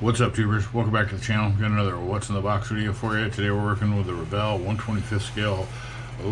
What's up, tubers? Welcome back to the channel. Got another What's in the Box video for you. Today we're working with the Revell 125th scale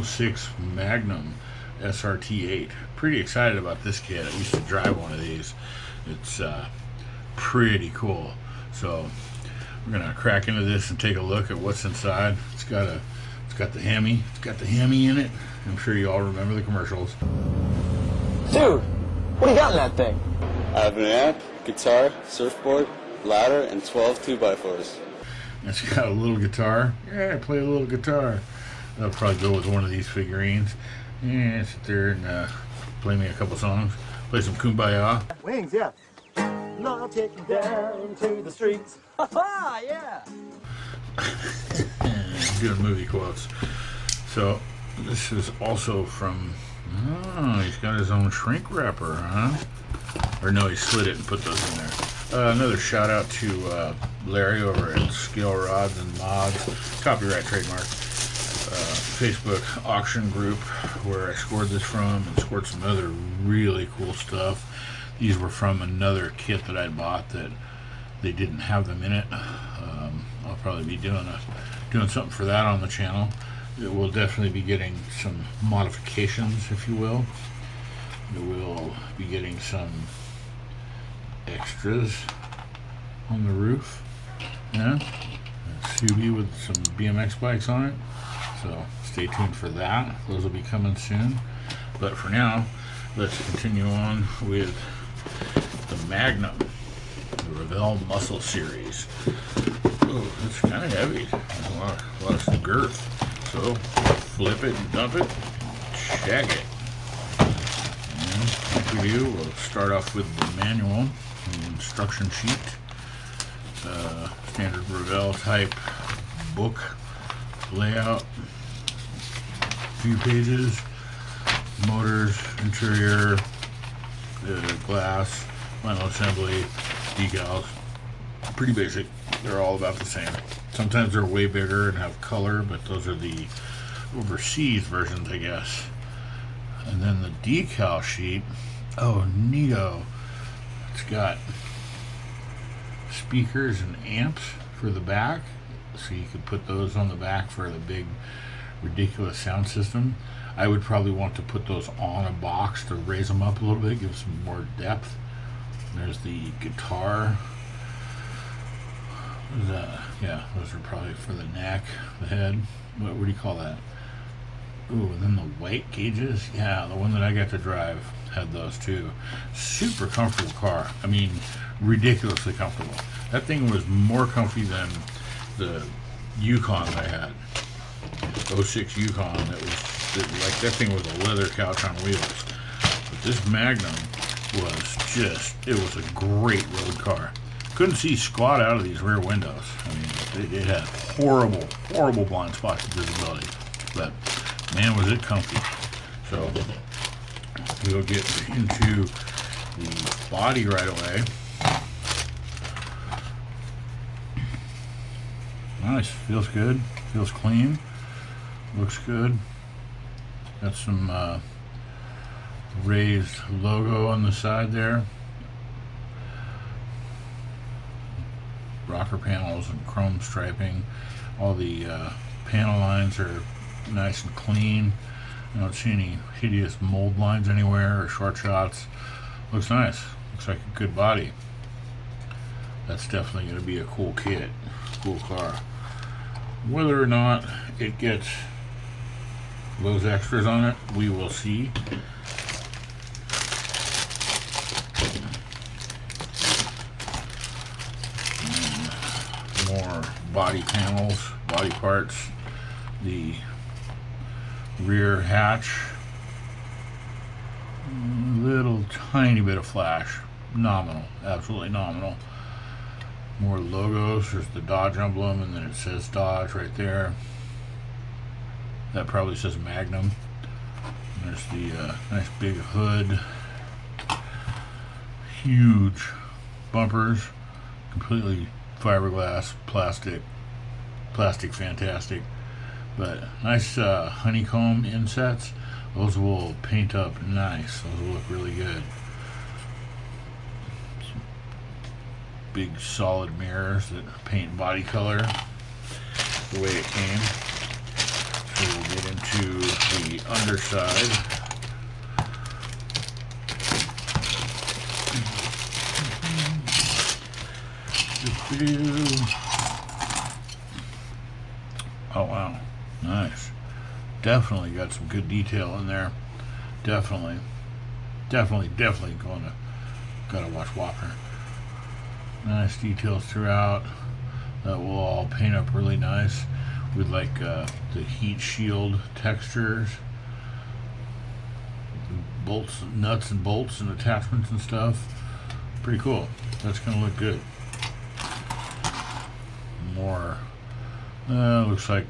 06 Magnum SRT8. Pretty excited about this kit. I used to drive one of these. It's pretty cool. So we're gonna crack into this and take a look at what's inside. It's got the HEMI. It's got the HEMI in it. I'm sure you all remember the commercials. Dude, what do you got in that thing? I have an amp, guitar, surfboard, ladder, and 12 2x4s. It's got a little guitar. Yeah, I play a little guitar. That'll probably go with one of these figurines. Yeah, sit there and play me a couple songs. Play some Kumbaya. Wings, yeah. I'll take you down to the streets. Ha ha, yeah. Doing movie quotes. So this is also from. Oh, he's got his own shrink wrapper, huh? Or no, he slid it and put those in there. Another shout out to Larry over at Scale Rods and Mods, copyright trademark, Facebook auction group where I scored this from and scored some other really cool stuff. These were from another kit that I bought that they didn't have them in it. I'll probably be doing something for that on the channel. It will definitely be getting some modifications, if you will. It will be getting some extras on the roof. Yeah, SUV with some BMX bikes on it. So stay tuned for that. Those will be coming soon. But for now, let's continue on with the Magnum, the Revell Muscle Series. Oh, it's kind of heavy. There's a lot of girth. So flip it and dump it, check it. And like we do, we'll start off with the manual, the instruction sheet, standard Revell type book layout, few pages, motors, interior, glass, final assembly, decals. Pretty basic. They're all about the same. Sometimes they're way bigger and have color, but those are the overseas versions, I guess. And then the decal sheet, oh, neato. It's got speakers and amps for the back, so you could put those on the back for the big, ridiculous sound system. I would probably want to put those on a box to raise them up a little bit, give some more depth. There's the guitar. Yeah, those are probably for the neck, the head. What do you call that? Ooh, and then the white gauges. Yeah, the one that I got to drive had those too. Super comfortable car. I mean, ridiculously comfortable. That thing was more comfy than the Yukon that I had. 06 Yukon. That thing was a leather couch on wheels. But this Magnum was it was a great road car. Couldn't see squat out of these rear windows. I mean, it had horrible blind spots of visibility. But man, was it comfy. So we'll get into the body right away. Nice, feels good, feels clean, looks good. Got some raised logo on the side there. Rocker panels and chrome striping. All the panel lines are nice and clean. I don't see any hideous mold lines anywhere or short shots. Looks nice. Looks like a good body. That's definitely going to be a cool kit. Cool car. Whether or not it gets those extras on it, we will see. More body panels, body parts, the rear hatch, little tiny bit of flash, nominal, absolutely nominal. More logos. There's the Dodge emblem, and then it says Dodge right there. That probably says Magnum. And there's the nice big hood, huge bumpers, completely fiberglass, plastic fantastic, but nice honeycomb insets. Those will paint up nice. Those will look really good. big solid mirrors that paint body color the way it came. So we'll get into the underside. Oh wow, nice. Definitely got some good detail in there. Definitely gotta watch Walker. Nice details throughout. That will all paint up really nice with like the heat shield textures, bolts, nuts and bolts and attachments and stuff. Pretty cool. That's gonna look good. More looks like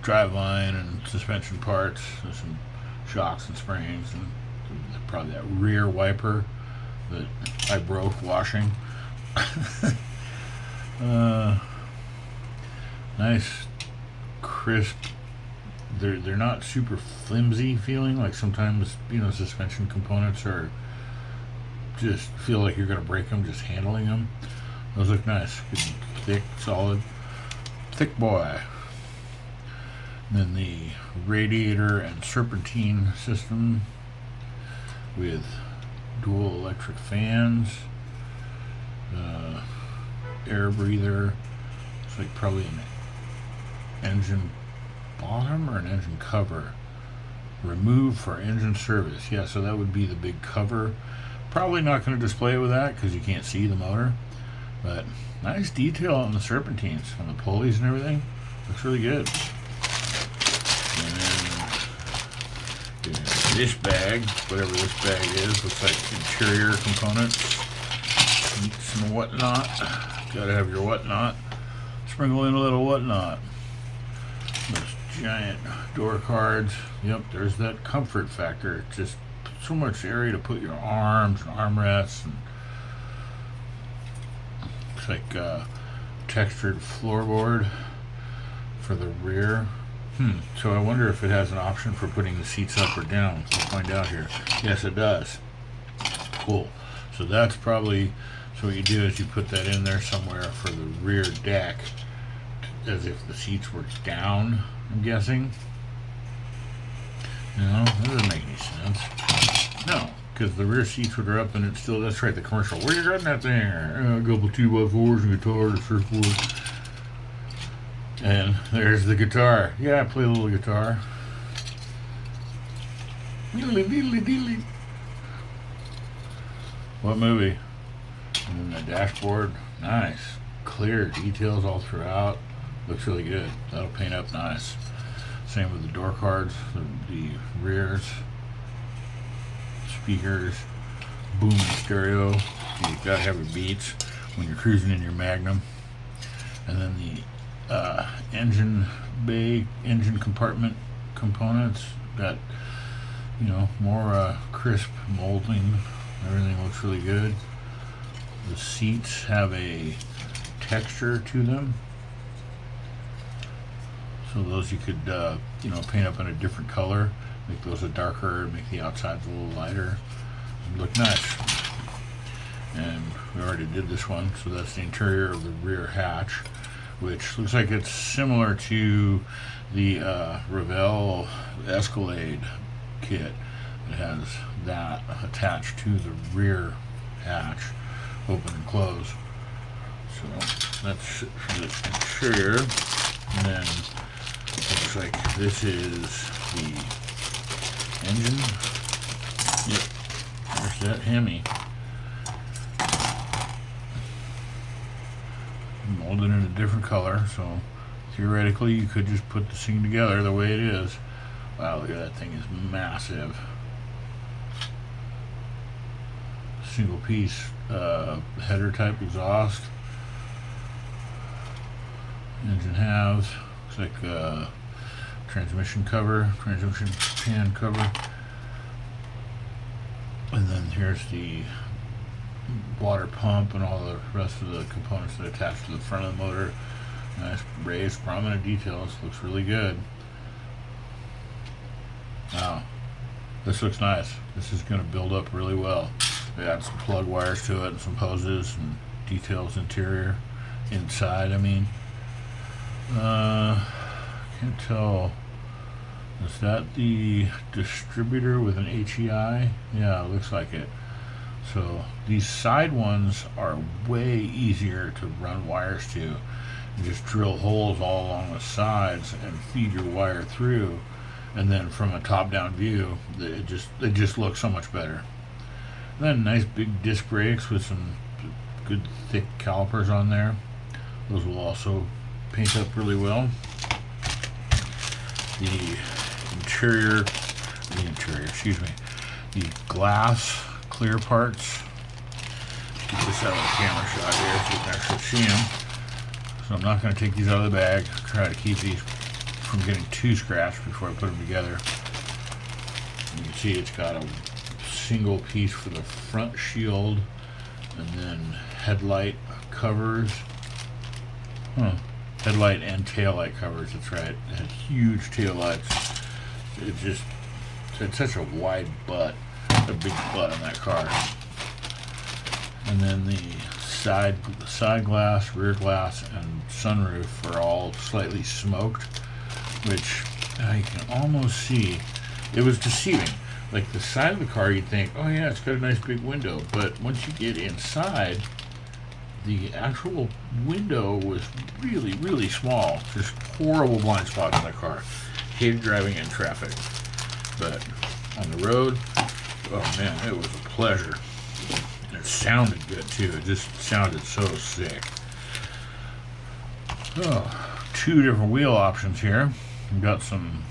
driveline and suspension parts. There's some shocks and springs and probably that rear wiper that I broke washing. Nice crisp. They're not super flimsy feeling, like sometimes, you know, suspension components are just feel like you're gonna break them just handling them. Those look nice. Good, thick, solid, thick boy. And then the radiator and serpentine system with dual electric fans, air breather. It's like probably an engine bottom or an engine cover. Remove for engine service. Yeah, so that would be the big cover. Probably not going to display it with that because you can't see the motor. But nice detail on the serpentines, on the pulleys and everything. Looks really good. And then this bag, whatever this bag is, looks like interior components, seats and whatnot. Gotta have your whatnot. Sprinkle in a little whatnot. Those giant door cards. Yep, there's that comfort factor. Just so much area to put your arms and armrests. And looks like textured floorboard for the rear. So I wonder if it has an option for putting the seats up or down. We'll find out here. Yes, it does. Cool. So that's probably, so what you do is you put that in there somewhere for the rear deck, as if the seats were down, I'm guessing. No, that doesn't make any sense. No, because the rear seats are up and it's still, that's right, the commercial. Where you riding that thing? A couple 2x4s and guitars, surfboard. And there's the guitar. Yeah, I play a little guitar. Diddly diddly diddly. What movie? And then the dashboard. Nice. Clear details all throughout. Looks really good. That'll paint up nice. Same with the door cards, the rears, speakers, boom stereo. You gotta have your beats when you're cruising in your Magnum. And then the engine bay, engine compartment components. Got, you know, more crisp molding. Everything looks really good. The seats have a texture to them. So those you could, you know, paint up in a different color. Make those a darker, make the outsides a little lighter. Look nice. And we already did this one, so that's the interior of the rear hatch, which looks like it's similar to the Revell Escalade kit. It has that attached to the rear hatch, open and close. So that's for the interior. And then it looks like this is the engine. Yep, there's that HEMI. Molded in a different color, so theoretically you could just put this thing together the way it is. Wow, look at that thing, is massive. Single piece header type exhaust. Engine halves. Looks like transmission cover, transmission pan cover. And then here's the water pump and all the rest of the components that attach to the front of the motor. Nice raised prominent details. Looks really good. Wow, this looks nice. This is going to build up really well. We got some plug wires to it and some hoses and details interior, inside. I mean, can't tell. Is that the distributor with an HEI? Yeah, it looks like it. So these side ones are way easier to run wires to. You just drill holes all along the sides and feed your wire through, and then from a top-down view, it just looks so much better. And then nice big disc brakes with some good thick calipers on there. Those will also paint up really well. The glass clear parts. Get this out of the camera shot here so you can actually see them. So I'm not going to take these out of the bag. Try to keep these from getting too scratched before I put them together. You can see it's got a single piece for the front shield, and then headlight covers. Headlight and taillight covers, that's right. It had huge taillights. It's such a wide butt, a big butt on that car. And then the side glass, rear glass, and sunroof are all slightly smoked, which I can almost see. It was deceiving. Like the side of the car, you'd think, oh yeah, it's got a nice big window, but once you get inside, the actual window was really, really small. Just horrible blind spots in the car. Hated driving in traffic. But on the road, oh man, it was a pleasure. And it sounded good too. It just sounded so sick. Oh, 2 different wheel options here. We've got some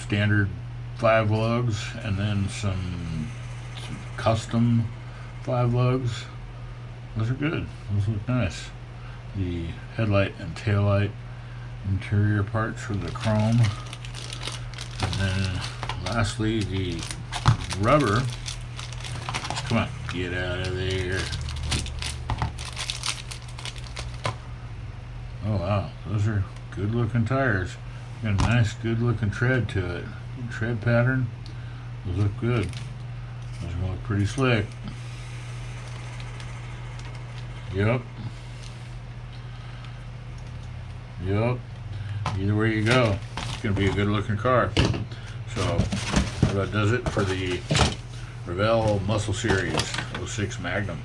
standard 5 lugs and then some custom 5 lugs. Those are good. Those look nice. The headlight and taillight interior parts for the chrome. And then lastly, the rubber. Come on, get out of there. Oh wow, those are good looking tires. Got a nice good looking tread to it. Tread pattern. Those look good. Those are gonna look pretty slick. Yep. Either way you go, it's going to be a good looking car. So that does it for the Revell Muscle Series 06 Magnum.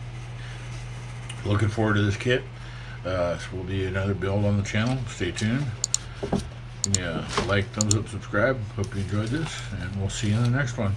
Looking forward to this kit. This will be another build on the channel. Stay tuned. Yeah, like, thumbs up, subscribe. Hope you enjoyed this, and we'll see you in the next one.